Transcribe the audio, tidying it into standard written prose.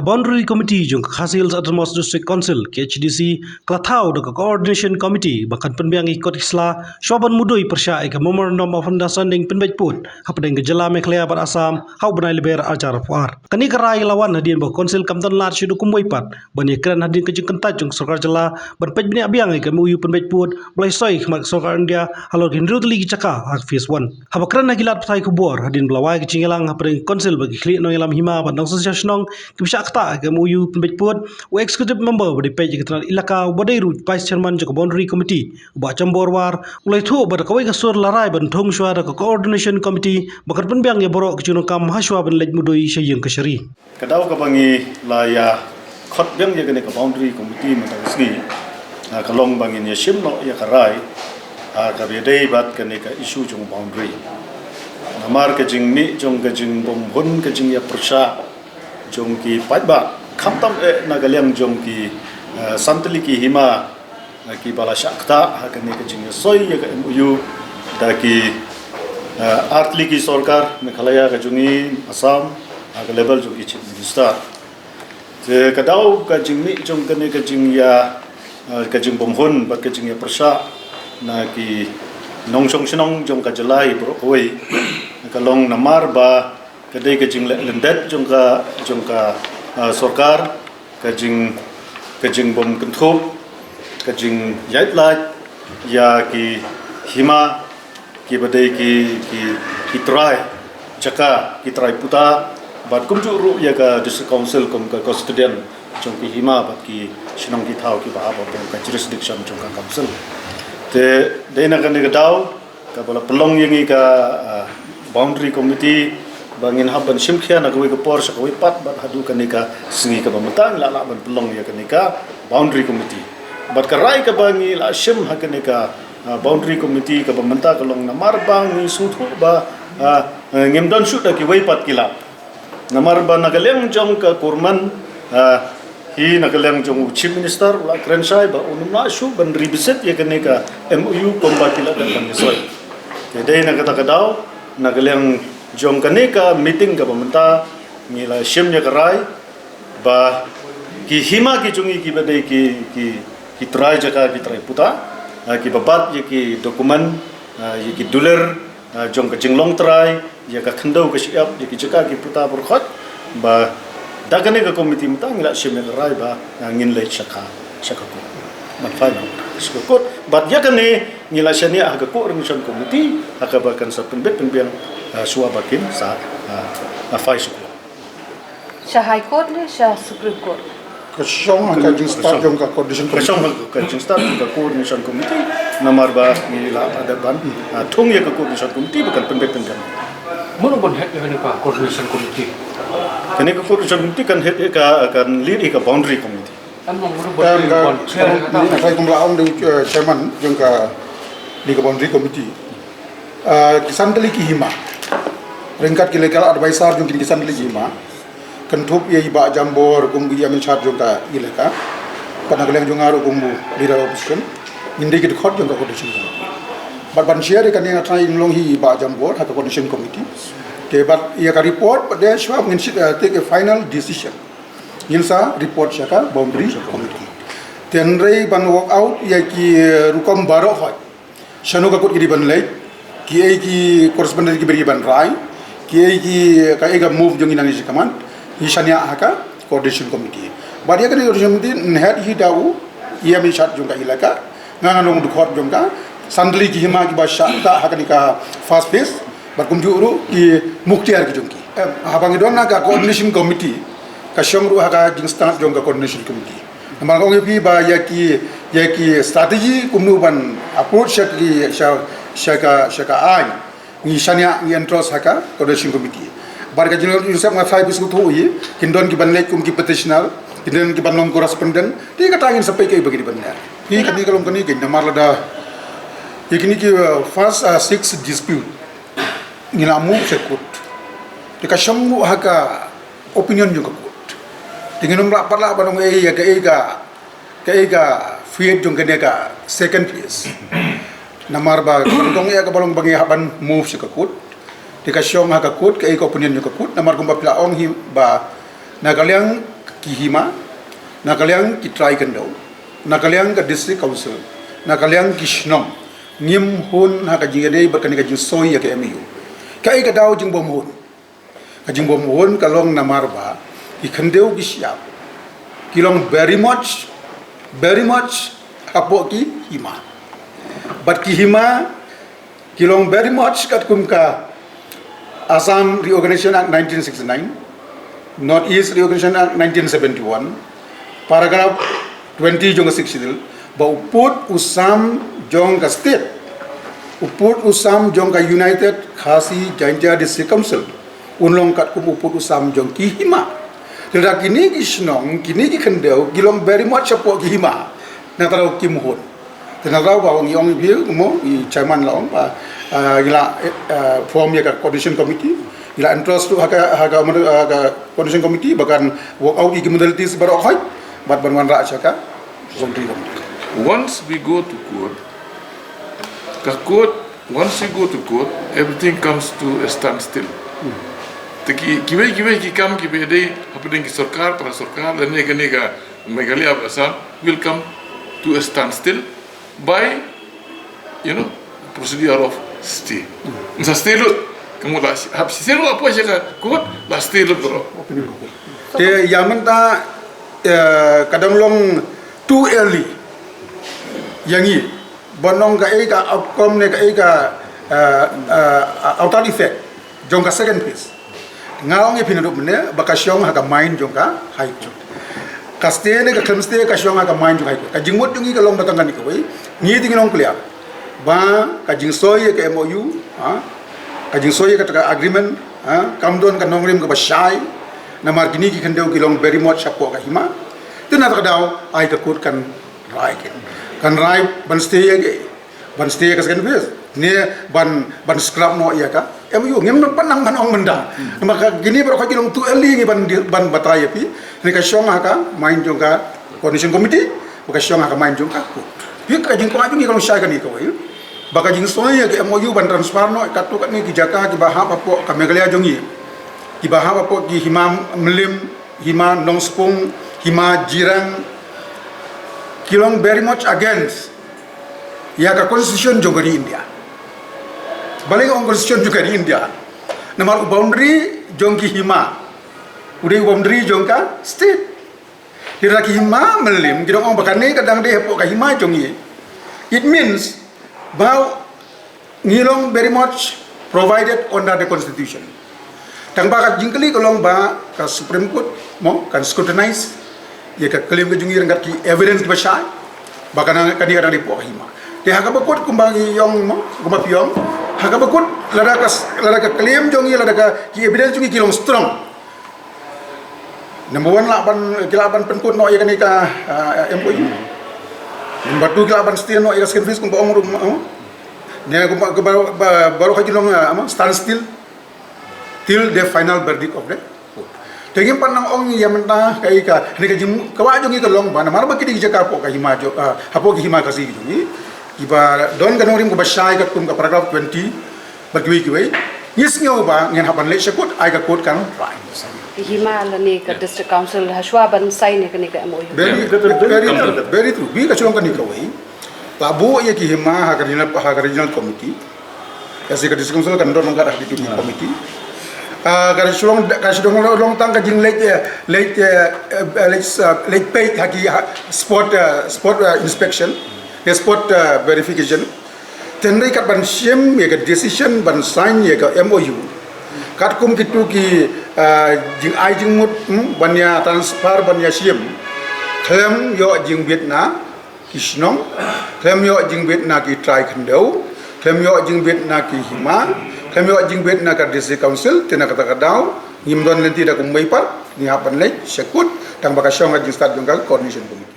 Boundary Committee jung Khasil Uttermost District Council KHDC Kelathau de Coordination Committee bahkan penbiang ikut Isla Swaban Mudui persya ke Memorandum of Understanding penbejput hapadeng gejala Meghalaya bar Assam hau benai leber ajar puar kani kerai lawan hadin bo Council Kamtan Lar Shudu Kumboipat bani keren hadin kejung kentaj jung Sarkar jela berpej bini abiang ke MOU penbejput mulai soi khmak Sarkar India halor hindru teli caka hak phase 1 habakran nagilat patai kubor hadin belawai kecinggelang hapadeng Council bagi khli no yalam hima bandang sosiasionong kibisha akta ke MOU penbejput u executive member badi pej keteran ilaka badai ru vice chairman joko Boundary Committee ba Chambor war ulai thu bada kawai kasur larai ban thong shwa da coordination committee bakar penbiang ya borok kecunung kam haswa ban lej mudoi shayeng keseri kadau ka bangi la ya khot biang ya kene ka Boundary Committee ma ta sgi kalong bangin ya shimno ya karai ka bedai bat kene ka issue jong boundary namar ka jingmi jong ka jing bom hun ka jing ya persha jong ki paiba khamtam nagaliang jong ki santali ki hima ki bala shakta hakane ka jing soi ya ka MOU da ki artli ki sarkar Meghalaya ka jungi Assam ka level jong ki chief minister je kadau ka jingmi jong kane ka jing ya ka jing bom hun ba ka jing ya persha na ki nong song sinong jong ka jalai bro koi ka long namar ba kadai ka jing lendet jong ka sarkar ka jing bom kenthop ka jing yait lat ya ki hima ki badai ki try jaka ki try puta bat kumju ru ya ka district council kum ka custodian jong ki hima bat ki sinong ki thau ki ba ba ka jurisdiction jong ka council te dena ka ne dau ka bala pelong yengi ka Boundary Committee bangin haban simkhia na kawai ka por sa kawai pat bat hadu kanika singi ka bamatang la ban pelong ya kanika Boundary Committee bat karai ka bangi la sim ha kanika Boundary Committee ka bamanta kalong namar bang ni suthu ba ngemdon shoot ki wai pat kila namar ba nagaleng jong ka kurman hi nagaleng jong chief minister la krensai ba unna shu ban revisit ya kanika MOU kombatila dan bangisoi kedai na kata kadau nagaleng jong kaneka meeting ka pamenta ngila shimnya karai ba ki hima ki chungi ki badai ki try jaka ki try puta ki babat ye ki dokumen ye ki duler jong ka jinglong try ye ka khandau ka siap ye ki jaka ki puta burkhat ba dagane ka committee mata ngila shimnya karai ba ngin le chaka ko man fai ko bat ya kane ngila shania aga ko organisation committee aga bakan sa penbiang suwa bakin sa fai suku Shah High Court le Shah Supreme Court Kasong ka jing start jong ka coordination committee namar ba ngila ada ban thung ya ka coordination committee bakan penbiang Mana bon head ni ka coordination committee kene ka coordination committee kan head ka kan lead ka Boundary Committee Among bon saya kumlaong de chairman jong ka di Boundary Committee kisan dali ki hima ringkat ki legal advisor jong ki kisan dali hima kentup ye ba jambor kum gi amin chat jong ka ilaka kana geleng jong aro kum lira option inde ki khot jong ka coordination committee but ban share kan yang try long hi ba jambor ha coordination committee ke but ye ka report but they shall take a final decision Yilsa report syaka Boundary Committee. Tenrei ban walk out ya ki rukom baro hoy. Shanu ka kut ki ban lay ki ai ki correspondent ki beri ban rai ki ai ki ka ega move jong inang si kaman hisania haka coordination committee. Badia ka coordination committee head hi dau ia mi chat jong ka ilaka nganong du khot jong ka sandli ki hima ki ba shata haka ni ka fast pace bar kumjuru ki muktiar ki jong ki. Habang idona ka coordination committee kasyong ru haka jing start jong ka coordination committee namang ong pi ba ya ki strategi kumnu ban approach ki shaka ai ni shania ni entros haka coordination committee bar ka jing yusap ma fai bisu thu yi kindon ki ban lek kum ki petitioner kindon ki ban long correspondent ti ka tangin sampai ke bagi di benar ni kan ni kalom kan ni namar lada ikini ki first 6 dispute ngilamu sekut ti kasyong ru haka opinion juga dengan rapat lah banong ega fiat jong kedeka second place namar ba dong ya ka balong bangi haban move si kakut dika syong ha kakut ka ega opinion yo kakut namar gumba pila ong hi ba nagaliang Kihima, nakaliang ki try kendo, nakaliang ka district council, nakaliang ki shnong, ngim hun ha ka jingade bakani ka jing soy ya ka MU. Kai ka daw jing bom hun. Ka jing bom hun kalong namarba, ki khendeu ki siap. Kilong very much apo ki hima. But ki hima kilong very much kat kumka Assam Reorganization Act 1969, Northeast Reorganization Act 1971, paragraph 20 jong 60 ba uput usam jong ka state, uput usam jong ka United Khasi Jaintia District Council, unlong kat kum uput usam jong ki hima. Tela kini ki snong, kini ki khendeu, gilong very much apo ki hima, na tarau ki muhun. Tena raw ba wang yong biu mo i chairman laong ba gila form ya ka coordination committee, gila interest tu haga coordination committee bahkan work out ki modalities baru hoy bat banwan ra chaka zontri dom. Once we go to once we go to court, everything comes to a standstill. Taki kiwe kam kiwe dei apa dengan sarkar para sarkar dan nega Meghalaya Assam will come to a standstill by procedure of stay. Masa stay lu kamu lah habis stay lu apa aja court lah stay lu bro. Te yaman ta kadang long too early. Yangi bonong ka eka outcome ne ka eka outer effect jong ka second phase. Ngaong e pinaduk mene bakasyong ha ka mind jong ka high court. Kaste ne ka klemste ka syong ha ka mind jong high court. Ka jingmot jong ka long batang kan ko wi ni tingong clear. Ba ka jing soy ka MOU ka jing soy ka agreement kamdon ka nongrim ka bashay na margini ki khendeu ki long very much apo ka hima tena ta daw ai ka court kan rai kan rai ban stay ka second phase ne ban scrap no ya ka MOU ngem no panang manong menda maka gini bro ka kilong tu early ngi ban batay pi ne ka syong ka main jong ka coordination committee ka syong ka main jong ka pi ka jing ko ajung ngi kalong shay kan ni ko baka jing soy ke MOU ban transfer no katu kat ni ki jaka ki bahap apo ka Meghalaya jongi ki bahap apo ki hima melim hima nongspung hima jirang kilong very much against ya ka constitution jong di India balik on constitution juga di India nomor boundary jong ki hima udah boundary jong ka state kira ki hima melim kira on bakane kadang de apo ka hima jongi it means bahwa ngilong very much provided under the constitution. Tang bakat jingkeli kolong ba ka Supreme Court mo kan scrutinize ya ka claim ke jungi rangat ki evidence ki basai bakana kadi kadang dipo hima. Te haga bakut kumbangi yong mo kumapiyong haga bakut lada ka claim jongi lada ka ki evidence jungi kilong strong. Number 1 kilaban penkut no ya kan ka MOU. Batu kilaban still no iras confess kung baong rum ne baru kaji long stand still till the final verdict of the court. Tengin panang ong yamenta kai ka ne kaji kawa jongi ka long bana mar bakidi jaka po ka himajo hapo ki hima kasi jongi iba don kanong rim ko basay ka kum ka paragraph 20 bagwi kiwe yes ngau ba ngen hapan le shakut ai ka court kan right. Hima lani ka district council haswa ban sai ne kani ka MOU. Very true. Bi ka chulong kani kawai. Tabu ya ki hima ha regional committee. Ya si ka district council kan don ngara di committee. Ka chulong long tang ka jing late pay ha ki spot inspection, ya spot verification. Tenri kat ban shim ya ka decision ban sign ya ka MOU. Kat kum kitu ki jing ai jing mut banya transfer banya siam klem yo jing Vietnam kisnong klem yo jing Vietnam ki try khendeu klem yo jing Vietnam ki hima klem yo jing Vietnam ka district council tena kata kadau ngim don lenti da kum mai par ni hapan lek sekut tang baka syong jing start jong ka coordination committee.